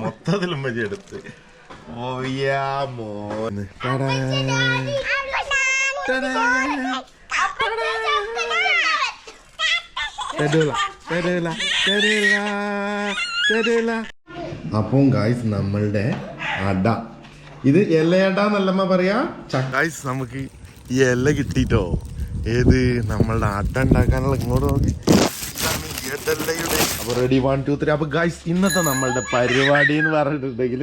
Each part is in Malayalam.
മൊത്തത്തിലും മതി എടുത്ത് അപ്പം ഗായ്സ് നമ്മളുടെ അട, ഇത് ഇലയടാന്നല്ലമ്മ പറയാ. ഗായ്സ് നമുക്ക് ഈ ഇല കിട്ടിട്ടോ. ഏത് നമ്മളുടെ അട ഉണ്ടാക്കാനുള്ള ഇങ്ങോട്ട് നോക്കി. അപ്പൊ റെഡി 1 2 3. അപ്പൊ ഗായ്സ് ഇന്നത്തെ നമ്മളുടെ പരിപാടി എന്ന് പറഞ്ഞിട്ടുണ്ടെങ്കിൽ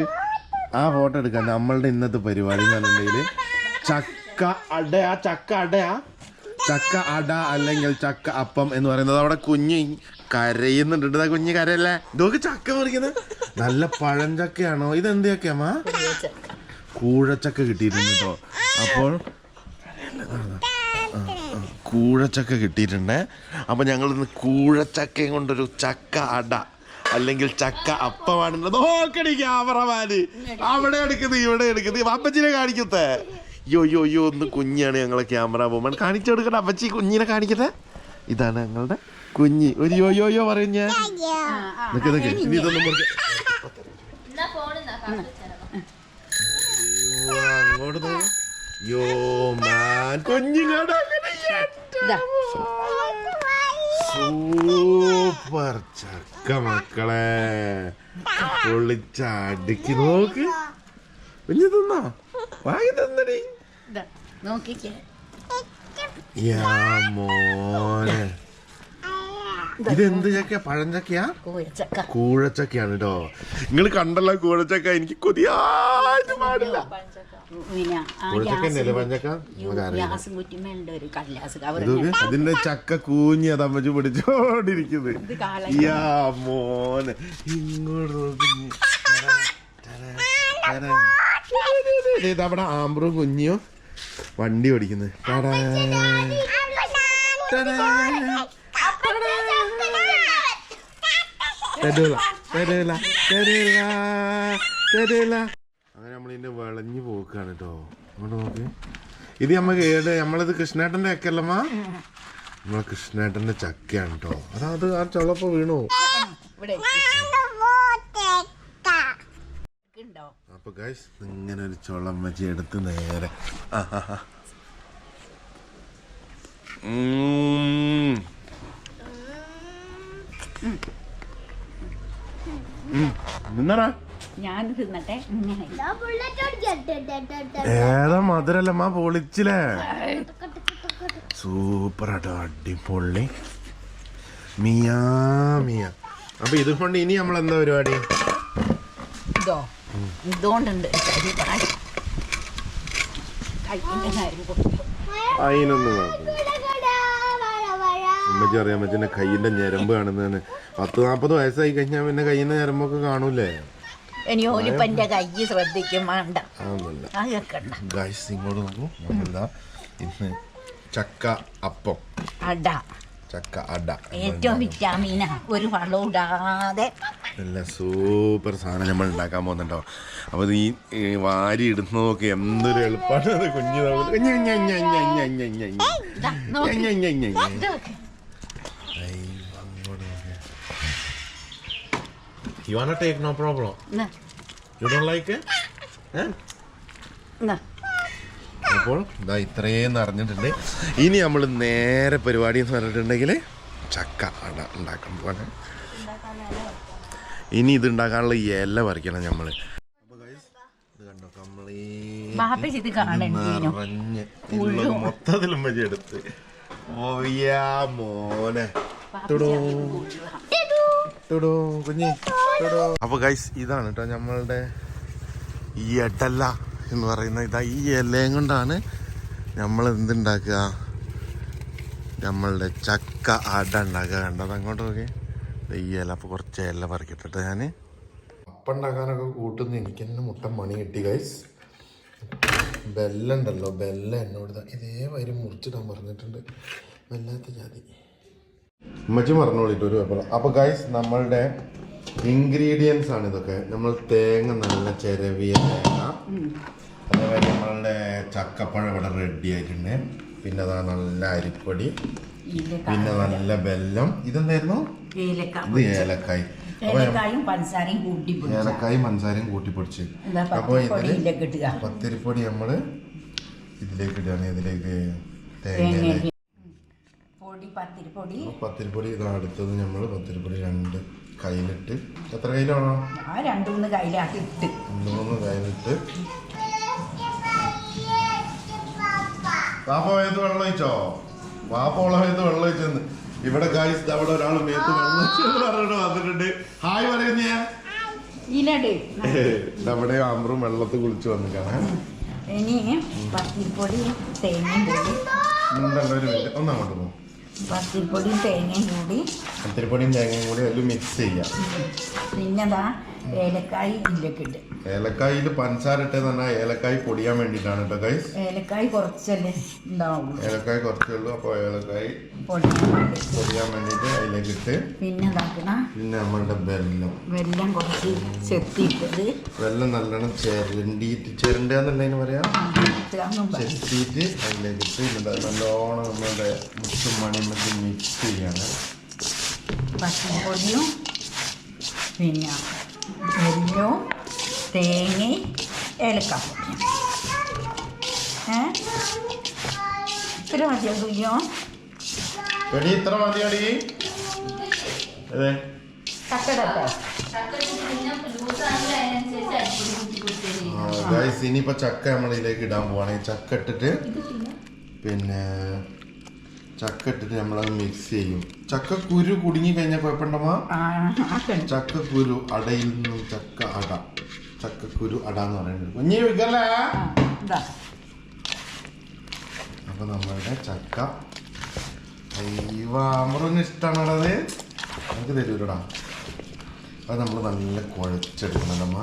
ആ ഫോട്ടോ എടുക്കാം. നമ്മളുടെ ഇന്നത്തെ പരിപാടി എന്ന് പറഞ്ഞിട്ടുണ്ടെങ്കിൽ ചക്ക അട അല്ലെങ്കിൽ ചക്ക അപ്പം എന്ന് പറയുന്നത്. അവിടെ കുഞ്ഞ് കരയുന്നുണ്ട്. കുഞ്ഞ് കരയല്ലേ? ഇതൊക്കെ ചക്ക പറിക്കുന്നത് നല്ല പഴഞ്ചക്കയാണോ? ഇതെന്ത് ചക്കയാമ്മ? കൂഴച്ചക്ക കിട്ടിയിട്ടുണ്ട് കേട്ടോ. അപ്പോൾ കൂഴച്ചക്ക കിട്ടിയിട്ടുണ്ട്. അപ്പോൾ ഞങ്ങൾ ഇന്ന് കൂഴച്ചക്കയും കൊണ്ടൊരു ചക്ക അട അല്ലെങ്കിൽ ചക്ക അപ്പമാണ് നോക്കണി. ക്യാമറമാന് അവിടെ എടുക്കുന്നത് ഇവിടെ എടുക്കുന്നത്. അപ്പച്ചിനെ കാണിക്കത്തെ. യോ ഒന്ന് കുഞ്ഞാണ് ഞങ്ങളെ ക്യാമറ വുമൺ. കാണിച്ചു കൊടുക്കട്ടെ അപ്പച്ചി, കുഞ്ഞിനെ കാണിക്കട്ടെ. ഇതാണ് ഞങ്ങളുടെ കുഞ്ഞി. ഒരു യോ പറയും ഞാൻ. ഇനി ഇതൊന്നും അങ്ങോട്ട് യോ മാൻ കുഞ്ഞിങ്ങോട്ട്. സൂപ്പർ ചക്ക മക്കളെ, പൊളിച്ചടുക്കി നോക്ക്. കുഞ്ഞു തിന്നോ? വാങ്ങി തന്നടി. മോനെ ഇതെന്ത് ചക്കയാ? പഴഞ്ചക്കയാ? കൂഴച്ചക്കയാണ് കേട്ടോ. നിങ്ങൾ കണ്ടല്ലോ കൂഴച്ചക്ക. എനിക്ക് കൊതിയായിട്ട് പാടില്ല. അതിന്റെ ചക്ക കൂഞ്ഞി അത് അമ്മച്ചു പിടിച്ചോണ്ടിരിക്കുന്നത്. മോനെ ഇങ്ങോട്ട് അവിടെ ആമ്പ്രും കുഞ്ഞിയോ വണ്ടി ഓടിക്കുന്നത്. അങ്ങനെ നമ്മളിതിന്റെ വിളഞ്ഞു പോക്കാണ് കേട്ടോ. അങ്ങോട്ട് നോക്ക്. ഇത് നമുക്ക് നമ്മളിത് കൃഷ്ണേട്ടന്റെ ചക്കല്ലമ്മ. നമ്മളെ കൃഷ്ണേട്ടന്റെ ചക്കയാണ് കേട്ടോ. അത് ആ ചുളപ്പോ വീണു. അപ്പൊ ഗൈസ് ഇങ്ങനെ ഒരു ചുളം വെച്ച് എടുത്ത് നേരെ ഏതാ മധുരല്ലമ്മ പൊളിച്ചില്ലേ? സൂപ്പറാട്ടോ, അടിപൊളി. മിയാ. അപ്പൊ ഇതുകൊണ്ട് ഇനി നമ്മൾ എന്താ പരിപാടി? അതിനൊന്നും അമ്മച്ചി അറിയാം. അമ്മച്ചിന്റെ കയ്യിന്റെ ഞരമ്പ് കാണുന്നതാണ്. 40-40 വയസ്സായി കഴിഞ്ഞാൽ പിന്നെ കയ്യിന്റെ ഞരമ്പൊക്കെ കാണൂലേ? ഇങ്ങോട്ട് നോക്കൂ. ഇന്ന് ചക്ക അപ്പം, ചക്ക അട, ഏറ്റവും വിറ്റാമിനാ, ഒരു വളവും ഇടാതെ നല്ല സൂപ്പർ സാധനം നമ്മൾ ഉണ്ടാക്കാൻ പോകുന്നുണ്ടോ. അപ്പൊ ഈ വാരി ഇടുന്നതൊക്കെ എന്തൊരു എളുപ്പമാണ്. അത് കുഞ്ഞു You wanna take? No problem. No. You don't like it? No. അപ്പോൾ ഇതാ ഇത്രയും നിറഞ്ഞിട്ടുണ്ട്. ഇനി നമ്മൾ നേരെ പരിപാടി എന്ന് പറഞ്ഞിട്ടുണ്ടെങ്കിൽ ചക്ക അട ഉണ്ടാക്കാൻ പോവാണ്. ഇനി ഇത് ഉണ്ടാക്കാനുള്ള ഇല പറിക്കണം നമ്മള്. ഇത് കണ്ടോ, മൊത്തത്തിലും മതി എടുത്ത്. മോനെ കുഞ്ഞി. അപ്പൊ ഗൈസ് ഇതാണ് കേട്ടോ നമ്മളുടെ ഈ എടല എന്ന് പറയുന്ന. ഇതാ ഈ ഇലയും കൊണ്ടാണ് നമ്മൾ എന്തുണ്ടാക്കുക, നമ്മളുടെ ചക്ക അട ഉണ്ടാക്കുക. കണ്ടത് അങ്ങോട്ട് നോക്കി ഈ ഇല. അപ്പൊ കുറച്ച് ഇല പറിക്കട്ടെ ഞാൻ. അപ്പം ഉണ്ടാക്കാനൊക്കെ കൂട്ടുന്ന എനിക്ക് തന്നെ മുട്ട മണി കിട്ടി ഗൈസ്. ബെല്ലം ഉണ്ടല്ലോ, ബെല്ലം എന്നോട് ഇതേ വരി മുറിച്ചിടാൻ പറഞ്ഞിട്ടുണ്ട്. വല്ലാത്ത ജാതി. ഉമ്മച്ചി മറന്നോളിട്ട് ഒരു പേപ്പർ. അപ്പോൾ ഗൈസ് നമ്മളുടെ ഇൻഗ്രീഡിയൻസ് ആണ് ഇതൊക്കെ. നമ്മൾ തേങ്ങ നല്ല ചിരവിയ തേങ്ങ, അതേപോലെ നമ്മളുടെ ചക്കപ്പഴം ഇവിടെ റെഡി ആയിട്ടുണ്ട്. പിന്നെ അതാ നല്ല അരിപ്പൊടി, ഇതിലേക്ക് പിന്നെ നല്ല വെല്ലം. ഇതെന്തായിരുന്നു? ഏലക്ക. ഇത് ഏലക്കായ്. ഏലക്കായും പഞ്ചസാരയും കൂട്ടി പൊടിച്ച. ഏലക്കായും പഞ്ചസാരയും കൂട്ടി പൊടിച്ച്. അപ്പോൾ പത്തിരിപ്പൊടിയിലേക്ക് ഇടുക. പത്തിരിപ്പൊടി നമ്മൾ ഇതിലേക്ക് ഇടുകയാണ്. ഇതിലേക്ക് തേങ്ങ പൊടി, പത്തിരിപ്പൊടി. പത്തിരിപ്പൊടി ഇതാ അടുത്തത്. നമ്മൾ പത്തിരിപ്പൊടി 2 കയ്യിലിട്ട്. എത്ര കയ്യിലാണോ? ആ 2-3 കയ്യിലാക്കി ഇട്ട്. 2-3 കയ്യിലിട്ട്. വാപ്പ മേത്ത് വെള്ളം ഒഴിച്ചോ? വാപ്പ ഉള്ള മേത്ത് വെള്ളം ഒഴിച്ചെന്ന്. ഇവിടെ ഗായ്സ് അവിടെ ഒരാൾ മേത്ത് വെള്ളം ഒഴിച്ചെന്ന് പറഞ്ഞിട്ട് വന്നിട്ടുണ്ട്. ഹായ് പറയുന്നേ. നമ്മുടെ ആമ്പറും വെള്ളത്തിൽ കുളിച്ച് വന്നിട്ടാണ്. ഇനി പത്തിരിപ്പൊടി തേങ്ങയും കൂടി. ഒന്നങ്ങോട്ട് പോകും. പത്തിരിപ്പൊടിയും തേങ്ങയും കൂടി. പത്തിരിപ്പൊടിയും തേങ്ങയും കൂടി അതിൽ മിക്സ് ചെയ്യാം. പിന്നെതാ ഏലക്കായ് ഇതിലേക്ക് ഇട്ട്. ഏലക്കായിൽ പഞ്ചസാര ഇട്ടെന്ന് പറഞ്ഞാൽ ഏലക്കായ് പൊടിയാൻ വേണ്ടിയിട്ടാണ് കേട്ടോ ഗൈസ്. ഏലക്കായ് കുറച്ചല്ലേ ഉണ്ടാവുള്ളൂ. ഏലക്കായ് കുറച്ചേ ഉള്ളൂ. അപ്പോൾ ഏലക്കായ് പൊടിയാൻ വേണ്ടിയിട്ട് അതിലേക്ക് ഇട്ട്. പിന്നെ നമ്മളുടെ വെല്ലം കുറച്ച് ചെത്തിയിട്ടത്. വെല്ലം നല്ലോണം ചിരണ്ടെന്നതിന് പറയാം. ചെത്തിയിട്ട് അതിലേക്ക് ഇട്ട് നല്ലോണം നമ്മളുടെ മുട്ടും മണിയും മിക്സ് ചെയ്യാണ്. പച്ചപ്പൊടിയും പിന്നെ വെല്ലവും തേങ്ങയും ഏലക്കാപ്പൊടിയും. ഇത്ര മതിയോ? ഇത്ര മതിയാടി. അതെ ഗൈസ്, ഇനിയിപ്പോ ചക്ക നമ്മൾ ഇതിലേക്ക് ഇടാൻ പോവാണ്. ഈ ചക്ക ഇട്ടിട്ട് നമ്മളത് മിക്സ് ചെയ്യും. ചക്കക്കുരു കുടുങ്ങി കഴിഞ്ഞാൽ കുഴപ്പമുണ്ടോ? ചക്കക്കുരു അടയിൽ നിന്നും ചക്കക്കുരു അട എന്ന് പറയുന്നത് കുഞ്ഞി വിക്കല്ലേ. അപ്പൊ നമ്മളുടെ ചക്ക അമറിന് ഇഷ്ടമാണത്. നമുക്ക് തരൂലടാ. അത് നമ്മൾ നല്ല കുഴച്ചെടുക്കണല്ലമ്മ.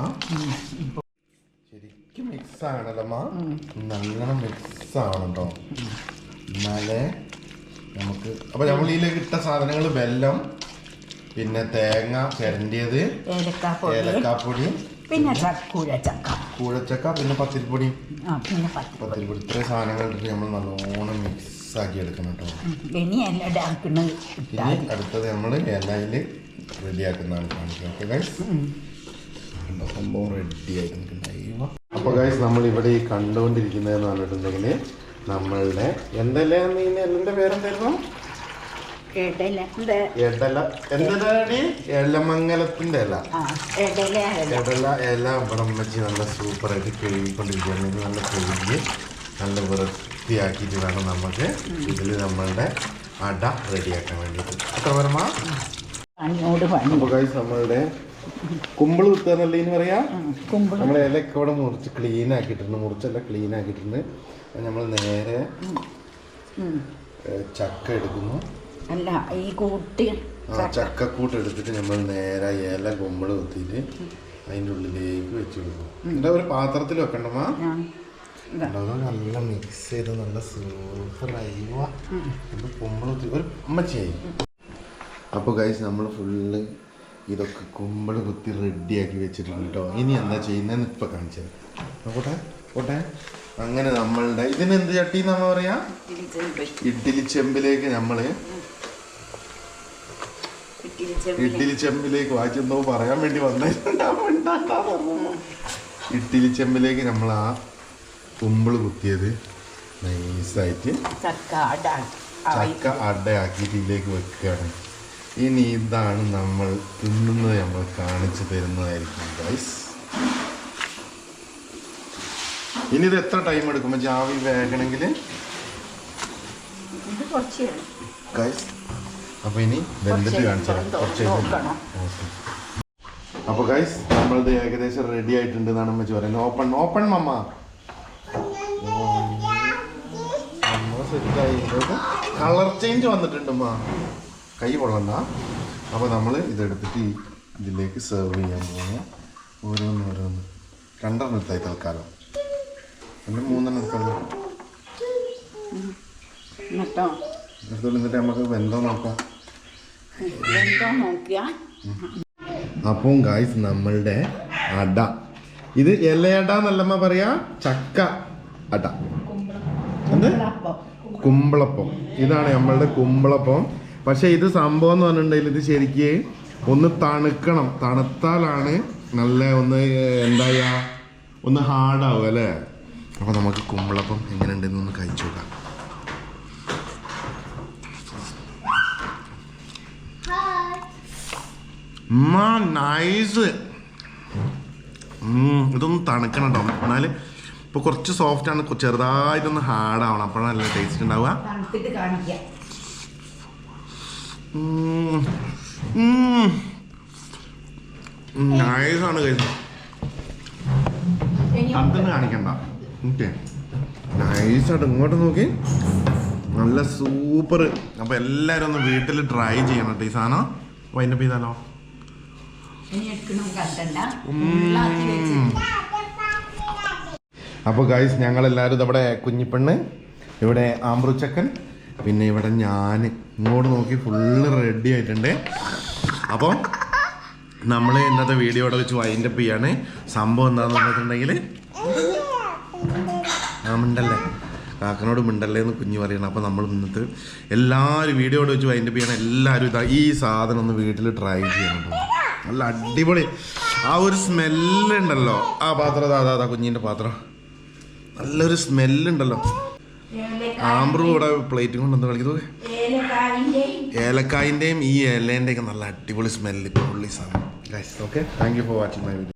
ശരിക്കും മിക്സ് ആകണല്ലമ്മ. നല്ലോണം മിക്സ് ആവണം കേട്ടോ. എന്നാലേ നമുക്ക്. അപ്പൊ നമ്മൾ ഇതിലേക്ക് ഇട്ട സാധനങ്ങൾ വെല്ലം, പിന്നെ തേങ്ങ ചിരണ്ടിയത്, ഏലക്കാപ്പൊടി, പിന്നെ കൂഴച്ചക്ക, പിന്നെ പത്തിരിപ്പൊടി. ഇത്രയും സാധനങ്ങൾ ഇട്ടിട്ട് നമ്മൾ നല്ലോണം മിക്സ് ആക്കി എടുക്കണം കേട്ടോ. ഇനി അടുത്തത് നമ്മൾ ഇലയിൽ റെഡിയാക്കുന്നതാണ് കാണിക്കുക. സംഭവം റെഡി ആയിട്ടുണ്ടായിരുന്നു. അപ്പോൾ ഗൈസ്, നമ്മൾ ഇവിടെ ഈ കണ്ടുകൊണ്ടിരിക്കുന്നതെന്ന് പറഞ്ഞിട്ടുണ്ടെങ്കിൽ നമ്മളുടെ എന്റെ പേരെന്തായിരുന്നു? എലമംഗലത്തിന്റെ ഇല. ഇല ഇവിടെ അമ്മച്ചി നല്ല സൂപ്പറായിട്ട് കഴുകിക്കൊണ്ടിരിക്കുകയാണ്. ഇത് നല്ല കഴുകി നല്ല വൃത്തിയാക്കിയിട്ട് വേണം നമുക്ക് ഇതിൽ നമ്മളുടെ അട റെഡിയാക്കാൻ വേണ്ടിയിട്ട്. എത്ര പരമാ? അപ്പോൾ ഗൈസ്, നമ്മളുടെ കുമ്പിള് കുത്തുക എന്നല്ലേന്ന് പറയാ. നമ്മളെ ഇലയൊക്കെ ഇവിടെ മുറിച്ച് ക്ലീൻ ആക്കിയിട്ടുണ്ട്. മുറിച്ചെല്ലാം ക്ലീൻ ആക്കിയിട്ടുണ്ട്. നമ്മൾ നേരെ ചക്ക എടുക്കുന്നു. അല്ല, ഈ കൂട്ടി ചക്കക്കൂട്ട് എടുത്തിട്ട് നമ്മൾ നേരെ ഇല കുമ്പിള് കുത്തിയിട്ട് അതിൻ്റെ ഉള്ളിലേക്ക് വെച്ച് കൊടുക്കും. എന്താ ഒരു പാത്രത്തിൽ വെക്കണ്ടമാ. നല്ല മിക്സ് ചെയ്ത് നല്ല സൂപ്പറായി കുമ്പിള് കുത്തി ഒരു അമ്മച്ചായി. അപ്പോൾ ഗൈസ്, നമ്മൾ ഫുള്ള് ഇതൊക്കെ കുമ്പിള് കുത്തി റെഡിയാക്കി വെച്ചിട്ടുണ്ട് കേട്ടോ. ഇനി എന്താ ചെയ്യുന്നതെന്ന് ഇപ്പം കാണിച്ചത് പോട്ടെ. അങ്ങനെ നമ്മളുടെ ഇതിനെന്ത് ചട്ടി നമ്മ പറയാ? ഇഡ്ഡലി ചെമ്പിലേക്ക് വായിച്ചെന്തോ പറയാൻ വേണ്ടി ഇഡ്ഡലി ചെമ്പിലേക്ക് നമ്മൾ ആ കുമ്പിള് കുത്തിയത് നൈസായിട്ട് ചക്ക അടയാക്കിയിട്ട് ഇതിലേക്ക് വെക്കുകയാണ്. ഇനി ഇതാണ് നമ്മൾ തിന്നുന്നത്. നമ്മൾ കാണിച്ചു തരുന്നതായിരിക്കും ഗൈസ്. ഇനി ഇത് എത്ര ടൈം എടുക്കും ആവി വേകണമെങ്കിൽ ഗൈസ്? അപ്പോൾ ഇനി വെന്തിട്ട് കാണിച്ചാൽ കുറച്ച്. അപ്പോൾ ഗൈസ്, നമ്മളത് ഏകദേശം റെഡി ആയിട്ടുണ്ട് എന്നാണ് അമ്മച്ചി പറയുന്നത്. ഓപ്പൺ മമ്മ. കളർ ചേഞ്ച് വന്നിട്ടുണ്ട് അമ്മ. കൈ കൊള്ളണ്ട. അപ്പോൾ നമ്മൾ ഇതെടുത്തിട്ട് ഇതിലേക്ക് സെർവ് ചെയ്യാൻ പോകുന്നു. ഓരോന്ന് 2 എടുത്തായി തൽക്കാലം. പിന്നെ 3 എടുക്കാം. എന്നിട്ട് നമുക്ക് വെന്തോ നോക്കാം. അപ്പം ഗായ്സ്, നമ്മളുടെ അട ഇത് ഇലയട എന്നല്ലമ്മ പറയാ, ചക്ക അട. എന്ത് കുമ്പളപ്പം. ഇതാണ് നമ്മളുടെ കുമ്പളപ്പം. പക്ഷെ ഇത് സംഭവം എന്ന് പറഞ്ഞിട്ടുണ്ടെങ്കിൽ ഇത് ശരിക്ക് ഒന്ന് തണുക്കണം. തണുത്താലാണ് നല്ല ഒന്ന് എന്താ ഒന്ന് ഹാർഡാവും അല്ലേ. അപ്പോൾ നമുക്ക് കുമ്പളപ്പം എങ്ങനെയുണ്ടെന്ന് ഒന്ന് കഴിച്ചു നോക്കാം. നൈസ്. ഇതൊന്ന് തണുക്കണം കേട്ടോ. എന്നാൽ ഇപ്പോൾ കുറച്ച് സോഫ്റ്റാണ്, ചെറുതായിട്ടൊന്ന് ഹാർഡാവണം. അപ്പോഴാണ് നല്ല ടേസ്റ്റ് ഉണ്ടാവുക. നൈസാണ് കഴിച്ചത്. തണുത്തൊന്നും കാണിക്കണ്ട. ഓക്കെ, നൈസായിട്ട് ഇങ്ങോട്ട് നോക്കി. നല്ല സൂപ്പർ. അപ്പോൾ എല്ലാവരും ഒന്ന് വീട്ടിൽ ട്രൈ ചെയ്യണം കേട്ടോ ഈ സാധനം. വൈൻഡപ്പ് ചെയ്താലോ? അപ്പോൾ ഗൈസ് ഞങ്ങളെല്ലാവരും ഇവിടെ കുഞ്ഞിപ്പെണ്ണ്, ഇവിടെ ആമ്പ്രുച്ചക്കൻ, പിന്നെ ഇവിടെ ഞാൻ ഇങ്ങോട്ട് നോക്കി ഫുള്ള് റെഡി ആയിട്ടുണ്ട്. അപ്പോൾ നമ്മൾ ഇന്നത്തെ വീഡിയോയുടെ വെച്ച് വൈൻഡപ്പ് ചെയ്യാണ്. സംഭവം എന്താണെന്ന് പറഞ്ഞിട്ടുണ്ടെങ്കിൽ മിണ്ടല്ലേ, കാക്കനോട് മിണ്ടല്ലേ എന്ന് കുഞ്ഞ് പറയണം. അപ്പോൾ നമ്മൾ ഇന്നത്തെ എല്ലാവരും വീഡിയോയോട് വെച്ച് വൈൻഡപ്പ് ചെയ്യണം. എല്ലാവരും ഇതാ ഈ സാധനം ഒന്ന് വീട്ടിൽ ട്രൈ ചെയ്യണം. നല്ല അടിപൊളി ആ ഒരു സ്മെല്ലുണ്ടല്ലോ. ആ പാത്രം അതാ കുഞ്ഞിൻ്റെ പാത്രം, നല്ലൊരു സ്മെല്ലുണ്ടല്ലോ. ആമ്പ്രു ഇവിടെ പ്ലേറ്റും കൊണ്ട് എന്താ കളിക്കുന്നത്? ഏലക്കായിൻ്റെയും ഈ ഇലേൻ്റെയൊക്കെ നല്ല അടിപൊളി സ്മെല്ല്. പുള്ളി സാധനം. Okay, thank you for watching my video.